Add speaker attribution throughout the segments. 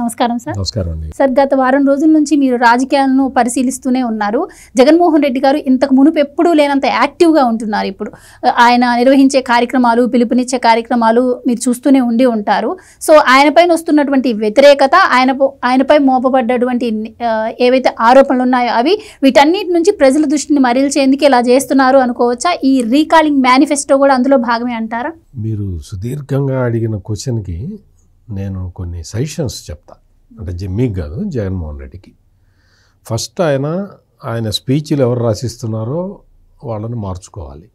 Speaker 1: నమస్కారం సార్.
Speaker 2: నమస్కారం అండి.
Speaker 1: సార్, గత వారం రోజుల నుంచి మీరు రాజకీయాలను పరిశీలిస్తూనే ఉన్నారు. జగన్మోహన్ రెడ్డి గారు ఇంతకు మునుపు ఎప్పుడూ లేనంత యాక్టివ్గా ఉంటున్నారు. ఇప్పుడు ఆయన నిర్వహించే కార్యక్రమాలు, పిలుపునిచ్చే కార్యక్రమాలు మీరు చూస్తూనే ఉంటారు. సో ఆయనపైన వస్తున్నటువంటి వ్యతిరేకత, ఆయనపై మోపబడ్డటువంటి ఏవైతే ఆరోపణలు ఉన్నాయో అవి, వీటన్నిటి నుంచి ప్రజల దృష్టిని మరల్చేందుకు ఇలా చేస్తున్నారు అనుకోవచ్చా? ఈ రీకాలింగ్ మేనిఫెస్టో కూడా అందులో భాగమే అంటారా?
Speaker 2: మీరు సుదీర్ఘంగా అడిగిన క్వశ్చన్కి నేను కొన్ని సజెషన్స్ చెప్తా. అంటే మీకు కాదు, జగన్మోహన్ రెడ్డికి. ఫస్ట్ ఆయన స్పీచ్లు ఎవరు రాసిస్తున్నారో వాళ్ళని మార్చుకోవాలి.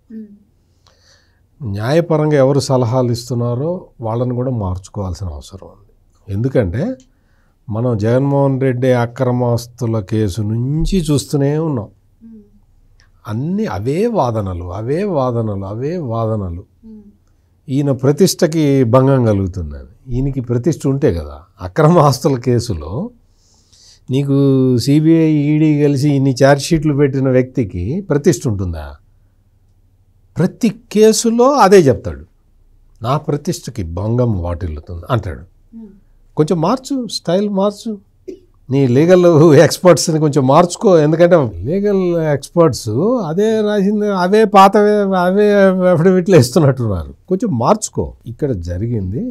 Speaker 2: న్యాయపరంగా ఎవరు సలహాలు ఇస్తున్నారో వాళ్ళని కూడా మార్చుకోవాల్సిన అవసరం ఉంది. ఎందుకంటే మనం జగన్మోహన్ రెడ్డి అక్రమాస్తుల కేసు నుంచి చూస్తూనే ఉన్నాం. అన్నీ అవే వాదనలు. ఈయన ప్రతిష్టకి భంగం కలుగుతుందని. ఈయనకి ప్రతిష్ట ఉంటే కదా. అక్రమ ఆస్తుల కేసులో నీకు సిబిఐ, ఈడీ కలిసి ఇన్ని ఛార్జ్షీట్లు పెట్టిన వ్యక్తికి ప్రతిష్ట ఉంటుందా? ప్రతి కేసులో అదే చెప్తాడు, నా ప్రతిష్టకి భంగం వాటిల్లుతుంది అంటాడు. కొంచెం మార్చు, స్టైల్ మార్చు, నీ లీగల్ ఎక్స్పర్ట్స్ని కొంచెం మార్చుకో. ఎందుకంటే లీగల్ ఎక్స్పర్ట్స్ అదే రాసింది, అవే అఫిడవిట్లు ఇస్తున్నట్టున్నారు. కొంచెం మార్చుకో. ఇక్కడ జరిగింది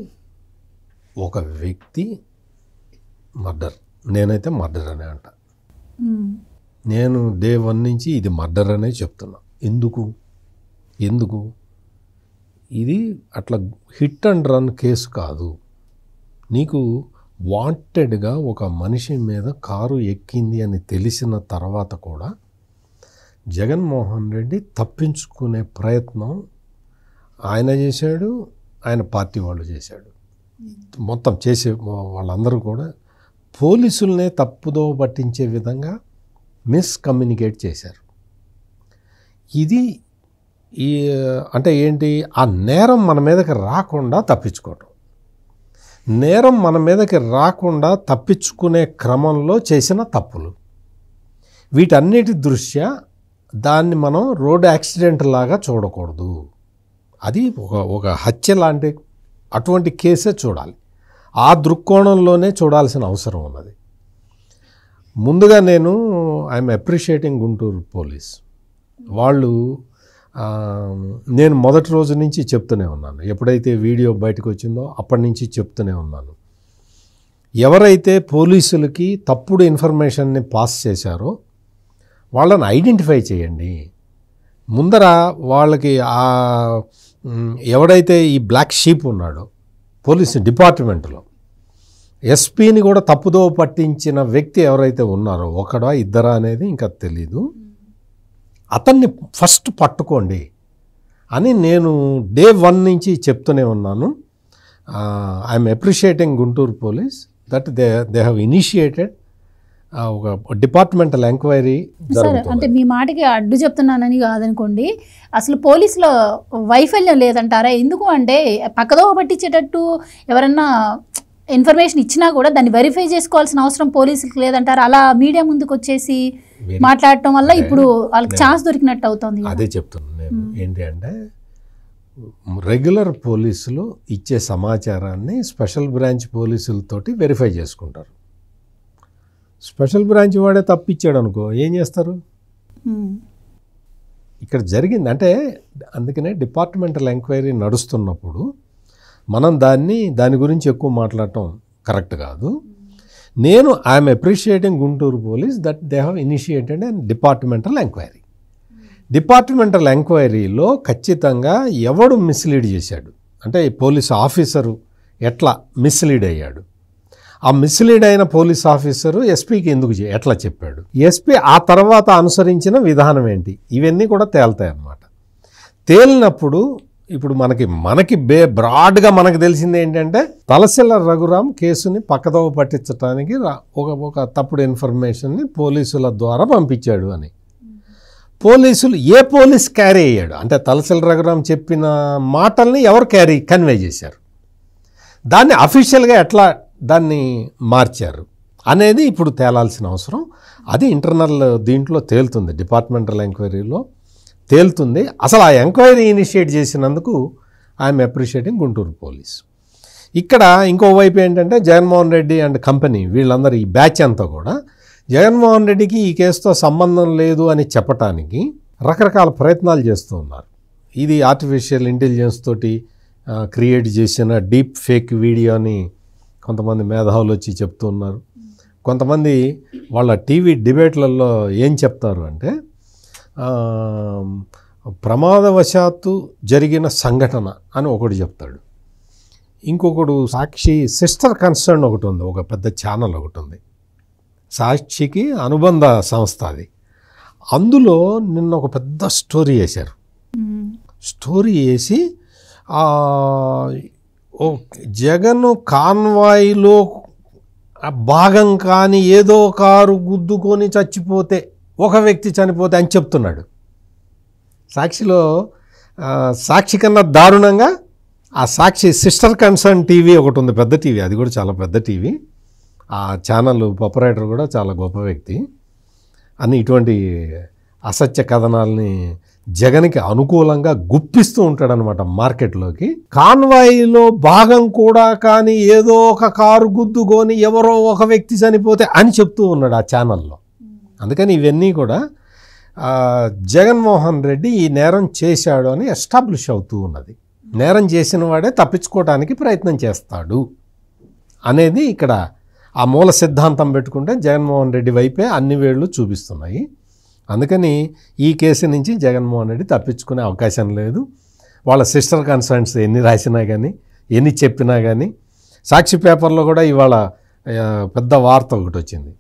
Speaker 2: ఒక వ్యక్తి మర్డర్. నేనైతే మర్డర్ అనే అంట. నేను డే 1 నుంచి ఇది మర్డర్ అనే చెప్తున్నా. ఎందుకు ఇది అట్లా హిట్ అండ్ రన్ కేసు కాదు. నీకు వాంటెడ్గా ఒక మనిషి మీద కారు ఎక్కింది అని తెలిసిన తర్వాత కూడా జగన్మోహన్ రెడ్డి తప్పించుకునే ప్రయత్నం ఆయన చేశాడు, ఆయన పార్టీ వాళ్ళు చేశాడు. మొత్తం చేసే వాళ్ళందరూ కూడా పోలీసులనే తప్పుదో పట్టించే విధంగా మిస్కమ్యూనికేట్ చేశారు. ఇది అంటే ఏంటి, ఆ నేరం మన మీదకి రాకుండా తప్పించుకోవటం. నేరం మన మీదకి రాకుండా తప్పించుకునే క్రమంలో చేసిన తప్పులు. వీటన్నిటి దృష్ట్యా దాన్ని మనం రోడ్ యాక్సిడెంట్ లాగా చూడకూడదు. అది ఒక హత్య లాంటి అటువంటి కేసే చూడాలి. ఆ దృక్కోణంలోనే చూడాల్సిన అవసరం ఉన్నది. ముందుగా ఐఎమ్ అప్రిషియేటింగ్ గుంటూరు పోలీస్ వాళ్ళు. నేను మొదటి రోజు నుంచి చెప్తూనే ఉన్నాను, ఎప్పుడైతే వీడియో బయటకు వచ్చిందో అప్పటి నుంచి చెప్తూనే ఉన్నాను, ఎవరైతే పోలీసులకి తప్పుడు ఇన్ఫర్మేషన్ని పాస్ చేశారో వాళ్ళని ఐడెంటిఫై చేయండి. ముందర వాళ్ళకి ఎవడైతే ఈ బ్లాక్ షీప్ ఉన్నాడో పోలీసు డిపార్ట్మెంట్లో, ఎస్పీని కూడా తప్పుదో పట్టించిన వ్యక్తి ఎవరైతే ఉన్నారో, ఒకడా ఇద్దరా అనేది ఇంకా తెలీదు, అతన్ని ఫస్ట్ పట్టుకోండి అని నేను డే 1 నుంచి చెప్తూనే ఉన్నాను. I'm appreciating Guntur police that they have initiated ఒక డిపార్ట్మెంటల్ ఎంక్వైరీ.
Speaker 1: అంటే మీ మాటకి అడ్డు చెప్తున్నానని కాదనుకోండి, అసలు పోలీసులో వైఫల్యం లేదంటారా? ఎందుకు అంటే పక్కదో పట్టించేటట్టు ఎవరన్నా ఇన్ఫర్మేషన్ ఇచ్చినా కూడా దాన్ని వెరిఫై చేసుకోవాల్సిన అవసరం పోలీసులకు లేదంటారా? అలా మీడియా ముందుకు వచ్చేసి మాట్లాడటం వల్ల ఇప్పుడు వాళ్ళకి ఛాన్స్ దొరికినట్టు అవుతుంది.
Speaker 2: అదే చెప్తున్నాను నేను. ఏంటి అంటే రెగ్యులర్ పోలీసులు ఇచ్చే సమాచారాన్ని స్పెషల్ బ్రాంచ్ పోలీసులతోటి వెరిఫై చేసుకుంటారు. స్పెషల్ బ్రాంచ్ వాడే తప్పిచ్చాడు అనుకో, ఏం చేస్తారు? ఇక్కడ జరిగింది అంటే అందుకనే డిపార్ట్మెంటల్ ఎంక్వైరీ నడుస్తున్నప్పుడు మనం దాని గురించి ఎక్కువ మాట్లాడటం కరెక్ట్ కాదు. నేను I'm appreciating Guntur police that they have initiated and departmental enquiry. Departmental ఎంక్వైరీలో ఖచ్చితంగా ఎవడు మిస్లీడ్ చేశాడు అంటే పోలీస్ ఆఫీసరు ఎట్లా మిస్లీడ్ అయ్యాడు, ఆ మిస్లీడ్ అయిన పోలీస్ ఆఫీసరు ఎస్పీకి ఎట్లా చెప్పాడు, ఎస్పీ ఆ తర్వాత అనుసరించిన విధానం ఏంటి, ఇవన్నీ కూడా తేలుతాయి అన్నమాట. తేలినప్పుడు ఇప్పుడు మనకి బ్రాడ్గా మనకు తెలిసింది ఏంటంటే తలసిల రఘురాం కేసుని పక్కదోవ పట్టించడానికి ఒక తప్పుడు ఇన్ఫర్మేషన్ని పోలీసుల ద్వారా పంపించాడు అని. పోలీసులు పోలీస్ క్యారీ అయ్యాడు అంటే తలసిల రఘురాం చెప్పిన మాటల్ని ఎవరు కన్వే చేశారు, దాన్ని అఫీషియల్గా ఎట్లా దాన్ని మార్చారు అనేది ఇప్పుడు తేలాల్సిన అవసరం. అది ఇంటర్నల్ దీంట్లో తేలుతుంది, డిపార్ట్మెంటల్ ఎంక్వైరీలో తేలుతుంది. అసలు ఆ ఎంక్వైరీ ఇనిషియేట్ చేసినందుకు ఐఎమ్ అప్రిషియేటింగ్ గుంటూరు పోలీస్. ఇక్కడ ఇంకోవైపు ఏంటంటే జగన్మోహన్ రెడ్డి అండ్ కంపెనీ వీళ్ళందరూ ఈ బ్యాచ్ అంతా కూడా జగన్మోహన్ రెడ్డికి ఈ కేసుతో సంబంధం లేదు అని చెప్పటానికి రకరకాల ప్రయత్నాలు చేస్తూ ఉన్నారు. ఇది ఆర్టిఫిషియల్ ఇంటెలిజెన్స్ తోటి క్రియేట్ చేసిన డీప్ ఫేక్ వీడియోని కొంతమంది మేధావులు వచ్చి చెప్తూ ఉన్నారు. కొంతమంది వాళ్ళ టీవీ డిబేట్లలో ఏం చెప్తారు అంటే ప్రమాదవశాత్తు జరిగిన సంఘటన అని ఒకటి చెప్తాడు. ఇంకొకడు సాక్షి సిస్టర్ కన్సర్న్ ఒకటి ఉంది, ఒక పెద్ద ఛానల్ ఒకటి ఉంది, సాక్షికి అనుబంధ సంస్థ అది. అందులో నిన్న ఒక పెద్ద స్టోరీ వేశారు. స్టోరీ వేసి జగన్ కాన్వాయ్లో భాగం కానీ ఏదో కారు గుద్దుకొని చచ్చిపోతే ఒక వ్యక్తి చనిపోతే అని చెప్తున్నాడు. సాక్షిలో సాక్షి కన్నా దారుణంగా ఆ సాక్షి సిస్టర్ కన్సర్న్ టీవీ ఒకటి ఉంది, పెద్ద టీవీ, అది కూడా చాలా పెద్ద టీవీ. ఆ ఛానల్ ఆపరేటర్ కూడా చాలా గొప్ప వ్యక్తి. అని ఇటువంటి అసత్య కథనాల్ని జగన్కి అనుకూలంగా గుప్పిస్తూ ఉంటాడనమాట మార్కెట్లోకి. కాన్వాయ్లో భాగం కూడా కానీ ఏదో ఒక కారు గుద్దుకొని ఎవరో ఒక వ్యక్తి చనిపోతే అని చెప్తూ ఉన్నాడు ఆ ఛానల్లో. అందుకని ఇవన్నీ కూడా జగన్మోహన్ రెడ్డి ఈ నేరం చేశాడు అని ఎస్టాబ్లిష్ అవుతూ ఉన్నది. నేరం చేసిన వాడే తప్పించుకోవడానికి ప్రయత్నం చేస్తాడు అనేది ఇక్కడ ఆ మూల సిద్ధాంతం పెట్టుకుంటే జగన్మోహన్ రెడ్డి వైపే అన్ని వేళ్ళు చూపిస్తున్నాయి. అందుకని ఈ కేసు నుంచి జగన్మోహన్ రెడ్డి తప్పించుకునే అవకాశం లేదు. వాళ్ళ సిస్టర్ కన్సర్న్స్ ఎన్ని రాసినా కానీ ఎన్ని చెప్పినా కానీ, సాక్షి పేపర్లో కూడా ఇవాళ పెద్ద వార్త ఒకటి వచ్చింది.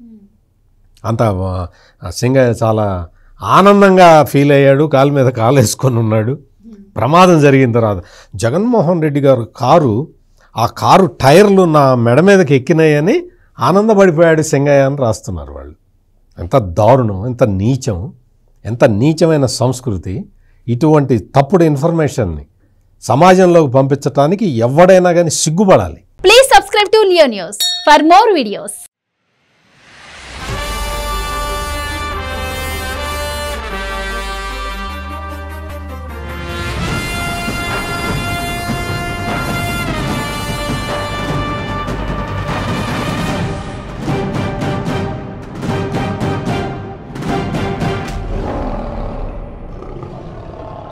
Speaker 2: అంత సింగయ్య చాలా ఆనందంగా ఫీల్ అయ్యాడు, కాలు మీద కాలు వేసుకొని ఉన్నాడు. ప్రమాదం జరిగిన తర్వాత జగన్మోహన్ రెడ్డి గారు ఆ కారు టైర్లు నా మెడ మీదకి ఎక్కినాయని ఆనందపడిపోయాడు సింగయ్య అని రాస్తున్నారు వాళ్ళు. ఎంత దారుణం, ఎంత నీచం, ఎంత నీచమైన సంస్కృతి. ఇటువంటి తప్పుడు ఇన్ఫర్మేషన్ని సమాజంలోకి పంపించడానికి ఎవడైనా కానీ సిగ్గుపడాలి.
Speaker 1: Please subscribe to Leo news for more videos.